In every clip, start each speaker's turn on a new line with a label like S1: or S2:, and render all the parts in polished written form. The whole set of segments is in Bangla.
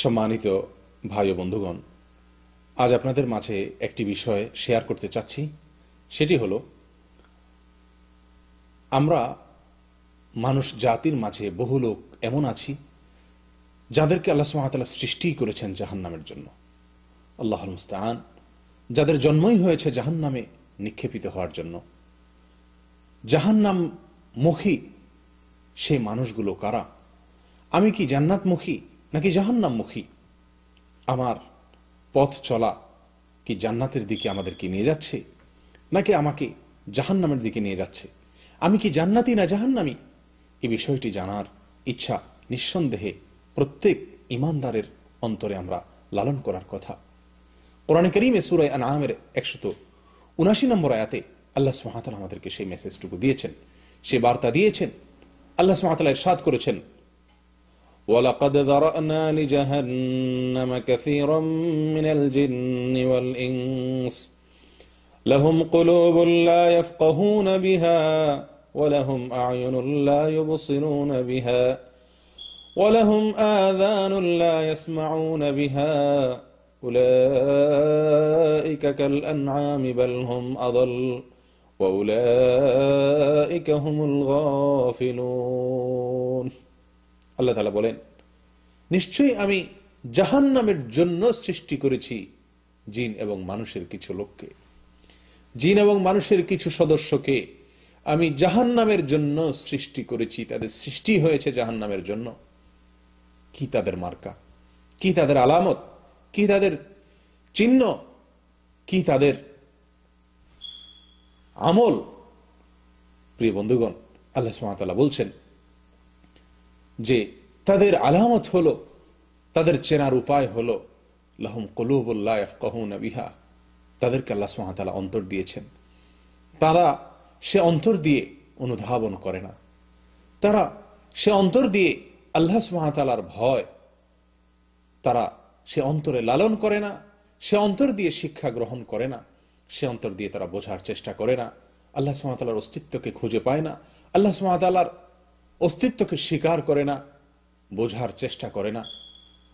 S1: সম্মানিত ভাই ও বন্ধুগণ, আজ আপনাদের মাঝে একটি বিষয় শেয়ার করতে চাচ্ছি। সেটি হলো, আমরা মানুষ জাতির মাঝে বহু লোক এমন আছি যাদেরকে আল্লাহ সুবহানাহু ওয়া তাআলা সৃষ্টি করেছেন জাহান্নামের জন্য। আল্লাহুল মুস্তাআন। যাদের জন্মই হয়েছে জাহান্নামে নিক্ষেপিত হওয়ার জন্য। জাহান্নাম মুখী সেই মানুষগুলো কারা? আমি কি জান্নাতমুখী নাকি জাহান্নামমুখী? আমার পথ চলা কি জান্নাতের দিকে আমাদেরকে নিয়ে যাচ্ছে, নাকি আমাকে জাহান্নামের দিকে নিয়ে যাচ্ছে? আমি কি জান্নাতি না জাহান্নামী? এই বিষয়টি জানার ইচ্ছা নিঃসন্দেহে প্রত্যেক ঈমানদারের অন্তরে আমরা লালন করার কথা। কোরআনে কারীমে সূরা আনআমের 179 নম্বর আয়াতে আল্লাহ সুবহানাহু ওয়া তাআলা আমাদেরকে সেই মেসেজটুকু দিয়েছেন, সেই বার্তা দিয়েছেন। আল্লাহ সুবহানাহু ওয়া তাআলা ইরশাদ করেছেন, وَلَقَدْ ذَرَأْنَا لِجَهَنَّمَ كَثِيرًا مِنَ الْجِنِّ وَالْإِنسِ لَهُمْ قُلُوبٌ لَا يَفْقَهُونَ بِهَا وَلَهُمْ أَعْيُنٌ لَا يُبْصِرُونَ بِهَا وَلَهُمْ آذَانٌ لَا يَسْمَعُونَ بِهَا أُولَئِكَ كَالْأَنْعَامِ بَلْ هُمْ أَضَلُّ وَأُولَئِكَ هُمُ الْغَافِلُونَ। আল্লাহ তাআলা বলেন, নিশ্চয়ই আমি জাহান্নামের জন্য সৃষ্টি করেছি জিন এবং মানুষের কিছু লোককে, জিন এবং মানুষের কিছু সদস্যকে আমি জাহান্নামের জন্য সৃষ্টি করেছি। তাদের সৃষ্টি হয়েছে জাহান্নামের জন্য। কি তাদের মার্কা, কি তাদের আলামত, কি তাদের চিহ্ন, কি তাদের আমল? প্রিয় বন্ধুগণ, আল্লাহ সুবহানাহু ওয়া তাআলা বলছেন যে তাদের আলামত হলো, তাদের চেনার উপায় হলো, লাহুম কুলুবুল লা ইয়াফকাহুনা বিহা। তাদেরকে আল্লাহ সুবহানাহু ওয়া তাআলা অন্তর দিয়েছেন। তারা সে অন্তর দিয়ে অনুধাবন করে না। তারা সে অন্তর দিয়ে আল্লাহ সুবহানাহু ওয়া তাআলার ভয় তারা সে অন্তরে লালন করে না। সে অন্তর দিয়ে শিক্ষা গ্রহণ করে না। সে অন্তর দিয়ে তারা বোঝার চেষ্টা করে না। আল্লাহ সুবহানাহু ওয়া তাআলার অস্তিত্বকে খুঁজে পায় না। আল্লাহ সুবহানাহু ওয়া তাআলার অস্তিত্বকে স্বীকার করে না, বোঝার চেষ্টা করে না।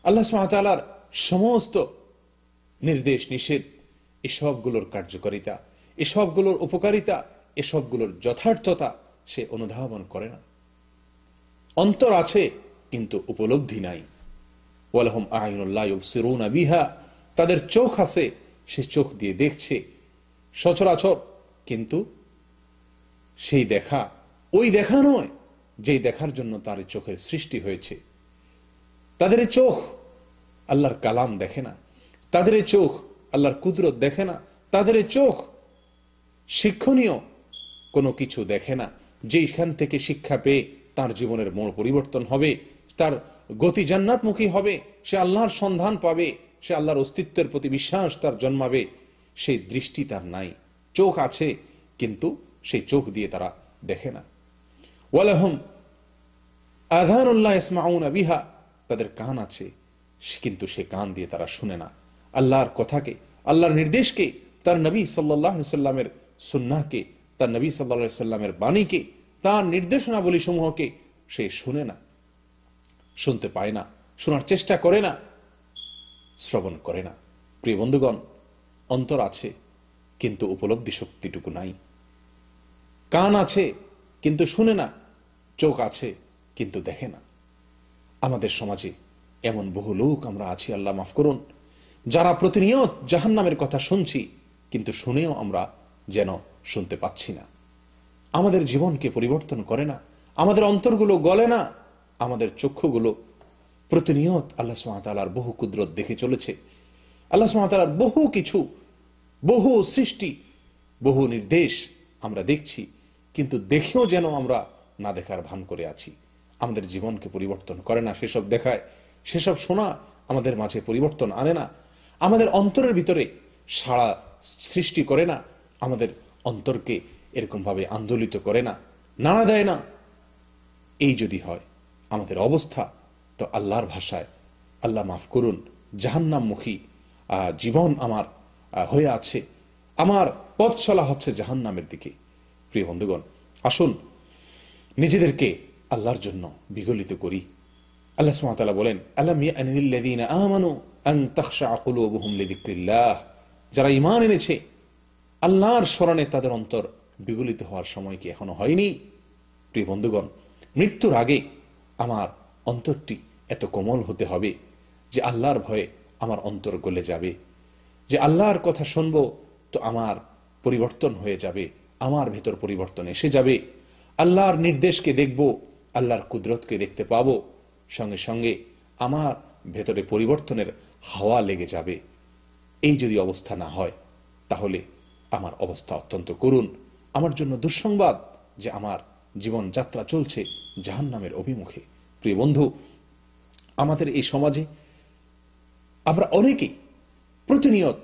S1: আল্লাহ সুবহানাহু ওয়া তাআলার সমস্ত নির্দেশ নিষেধ, এসবগুলোর কার্যকারিতা, এসবগুলোর উপকারিতা, এসবগুলোর যথার্থতা সে অনুধাবন করে না। অন্তর আছে কিন্তু উপলব্ধি নাই। ওয়ালাহুম আ'য়ুনুন লা ইউবসিরুনা বিহা। তাদের চোখ আছে, সে চোখ দিয়ে দেখছে সচরাচর, কিন্তু সেই দেখা ওই দেখা নয় যেই দেখার জন্য তার চোখের সৃষ্টি হয়েছে। তাদের চোখ আল্লাহর কালাম দেখে না। তাদের চোখ আল্লাহর কুদরত দেখে না। তাদের চোখ শিক্ষণীয় কোনো কিছু দেখে না, যেখান থেকে শিক্ষা পেয়ে তার জীবনের মোড় পরিবর্তন হবে, তার গতি জান্নাতমুখী হবে, সে আল্লাহর সন্ধান পাবে, সে আল্লাহর অস্তিত্বের প্রতি বিশ্বাস তার জন্মাবে। সেই দৃষ্টি তার নাই। চোখ আছে কিন্তু সেই চোখ দিয়ে তারা দেখে না। ওয়ালাহুম আযানুন লা ইয়াসমাউনা বিহা। তাদের কান আছে কিন্তু সে কান দিয়ে তারা শুনে না। আল্লাহর কথাকে, আল্লাহর নির্দেশকে, তার নবী সাল্লাল্লাহু আলাইহি সাল্লামের সুন্নাহকে, তার নবী সাল্লাল্লাহু আলাইহি সাল্লামের বাণীকে, তার নির্দেশনাবলী সমূহকে সে শুনে না, শুনতে পায় না, শোনার চেষ্টা করে না, শ্রবণ করে না। প্রিয় বন্ধুগণ, অন্তর আছে কিন্তু উপলব্ধি শক্তিটুকু নাই। কান আছে কিন্তু শুনে না, চোখ আছে কিন্তু দেখে না। আমাদের সমাজে এমন বহু লোক আমরা আছি, আল্লাহ মাফ করুন, যারা প্রতিনিয়ত জাহান্নামের কথা শুনছি কিন্তু শুনেও আমরা যেন শুনতে পাচ্ছি না। আমাদের জীবনকে পরিবর্তন করে না, আমাদের অন্তরগুলো গলে না, আমাদের চক্ষুগুলো প্রতিনিয়ত আল্লাহ সুবহানাহু ওয়া তাআলার বহু কুদরত দেখে চলেছে। আল্লাহ সুবহানাহু ওয়া তাআলার বহু কিছু, বহু সৃষ্টি, বহু নির্দেশ আমরা দেখছি, কিন্তু দেখেও যেন আমরা না দেখার ভান করে আছি। আমাদের জীবনকে পরিবর্তন করে না সেসব দেখায়, সেসব শোনা আমাদের মাঝে পরিবর্তন আনে না, আমাদের অন্তরের ভিতরে সাড়া সৃষ্টি করে না, আমাদের অন্তরকে এরকম ভাবে আন্দোলিত করে না, নাড়া দেয় না। এই যদি হয় আমাদের অবস্থা, তো আল্লাহর ভাষায় আল্লাহ মাফ করুন, জাহান্নামমুখী জীবন আমার হয়ে আছে, আমার পথ চলা হচ্ছে জাহান্নামের দিকে। প্রিয় বন্ধুগণ, আসুন নিজেদেরকে আল্লাহর জন্য বিগলিত করি, আল্লাহ সুবহানাহু ওয়া তাআলা বলেন, আলাম ইয়ানিল্লাযীনা আমানু আন তাখশা কুলুবুহুম লিযিকরিল্লাহ, যারা ঈমান এনেছে আল্লাহর স্মরণে তাদের অন্তর বিগলিত হওয়ার সময় কি এখনো হয়নি? প্রিয় বন্ধুগণ, মৃত্যুর আগে আমার অন্তরটি এত কোমল হতে হবে যে আল্লাহর ভয়ে আমার অন্তর গলে যাবে, যে আল্লাহর কথা শুনব তো আমার পরিবর্তন হয়ে যাবে, আমার ভেতর পরিবর্তন এসে যাবে, আল্লাহর নির্দেশকে দেখব, আল্লাহর কুদরতকে দেখতে পাব, সঙ্গে সঙ্গে আমার ভেতরে পরিবর্তনের হাওয়া লেগে যাবে। এই যদি অবস্থা না হয় তাহলে আমার অবস্থা অত্যন্ত করুণ। আমার জন্য দুঃসংবাদ যে আমার জীবন যাত্রা চলছে জাহান্নামের অভিমুখে। প্রিয় বন্ধু, আমাদের এই সমাজে আমরা অনেকেই প্রতিনিয়ত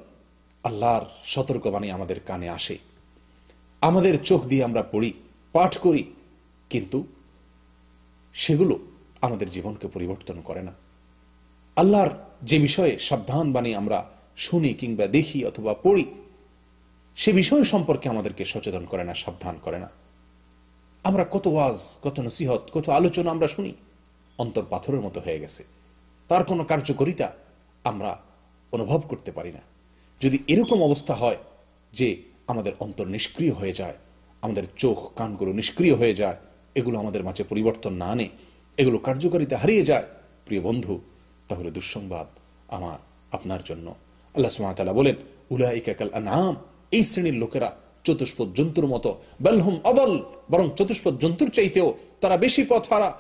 S1: আল্লাহর সতর্কবাণী আমাদের কানে আসে, আমাদের চোখ দিয়ে আমরা পড়ি, পাঠ করি, কিন্তু সেগুলো আমাদের জীবনকে পরিবর্তন করে না। আল্লাহর যে বিষয়ে সাবধান বাণী আমরা শুনি কিংবা দেখি অথবা পড়ি, সে বিষয় সম্পর্কে আমাদেরকে সচেতন করে না, সাবধান করে না। আমরা কত ওয়াজ, কত নসিহত, কত আলোচনা আমরা শুনি, অন্তর পাথরের মতো হয়ে গেছে, তার কোনো কার্যকারিতা আমরা অনুভব করতে পারি না। যদি এরকম অবস্থা হয় যে আমাদের অন্তর নিষ্ক্রিয় হয়ে যায়, আমাদের চোখ কানগুলো নিষ্ক্রিয় হয়ে যায়, এগুলো আমাদের মাঝে পরিবর্তন না আনে, এগুলো কার্যকারিতা হারিয়ে যায়, প্রিয় বন্ধু, তাহলে দুঃসংবাদ আমার আপনার জন্য। আল্লাহ সুবহানাহু ওয়া তাআলা বলেন, উলাইকা কাল আনআম, এই শ্রেণীর লোকেরা চতুষ্পদ জন্তুর মতো, বাল হুম আদাল, বরং চতুষ্পদ জন্তুর চাইতেও তারা বেশি পথ হারা।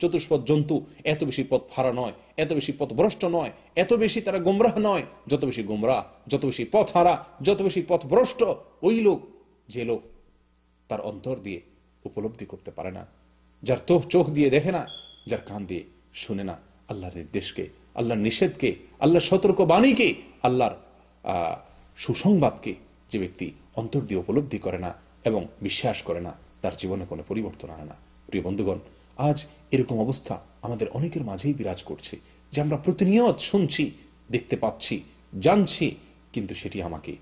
S1: চতুষ্পদ জন্তু এত বেশি পথ হারা নয়, এত বেশি পথভ্রষ্ট নয়, এত বেশি তারা গোমরাহ নয়, যত বেশি গোমরাহ, যত বেশি পথ হারা, যত বেশি পথভ্রষ্ট ওই লোক, যে লোক তার অন্তর দিয়ে উপলব্ধি করতে পারে না, যার চোখ দিয়ে দেখে না, যার কান দিয়ে শুনে না আল্লাহর নির্দেশকে, আল্লাহর নিষেধকে, আল্লাহর সতর্ক বাণীকে, আল্লাহর সুসংবাদকে। যে ব্যক্তি অন্তর দিয়ে উপলব্ধি করে না এবং বিশ্বাস করে না, তার জীবনে কোনো পরিবর্তন আনে না। প্রিয় বন্ধুগণ, আজ এরকম অবস্থা আমাদের অনেকের মাঝেই বিরাজ করছে যে আমরা প্রতিনিয়ত শুনছি, দেখতে পাচ্ছি, জানছি, কিন্তু সেটি আমাকে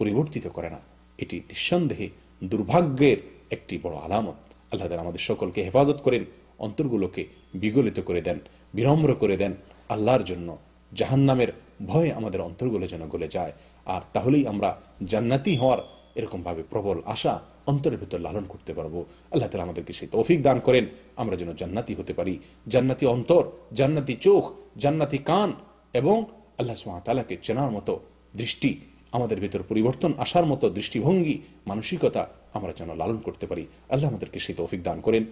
S1: পরিবর্তিত করে না। এটি নিঃসন্দেহে দুর্ভাগ্যের একটি বড় আলামত। আল্লাহ তাআলা আমাদের সকলকে হেফাজত করেন, অন্তরগুলোকে বিগলিত করে দেন, বিনম্র করে দেন আল্লাহর জন্য। জাহান্নামের ভয়ে আমাদের অন্তরগুলো যেন গলে যায়, আর তাহলেই আমরা জান্নাতি হওয়ার এরকম ভাবে প্রবল আশা অন্তরের ভেতর লালন করতে পারবো। আল্লাহ তাআলা আমাদেরকে সেই তৌফিক দান করেন, আমরা যেন জান্নাতি হতে পারি। জান্নাতি অন্তর, জান্নাতি চোখ, জান্নাতি কান এবং আল্লাহ সুবহানাহু ওয়া তাআলাকে চেনার মতো দৃষ্টি, আমাদের ভেতর পরিবর্তন আসার মতো দৃষ্টিভঙ্গি, মানসিকতা আমরা যেন লালন করতে পারি। আল্লাহ আমাদেরকে সেই তৌফিক দান করেন।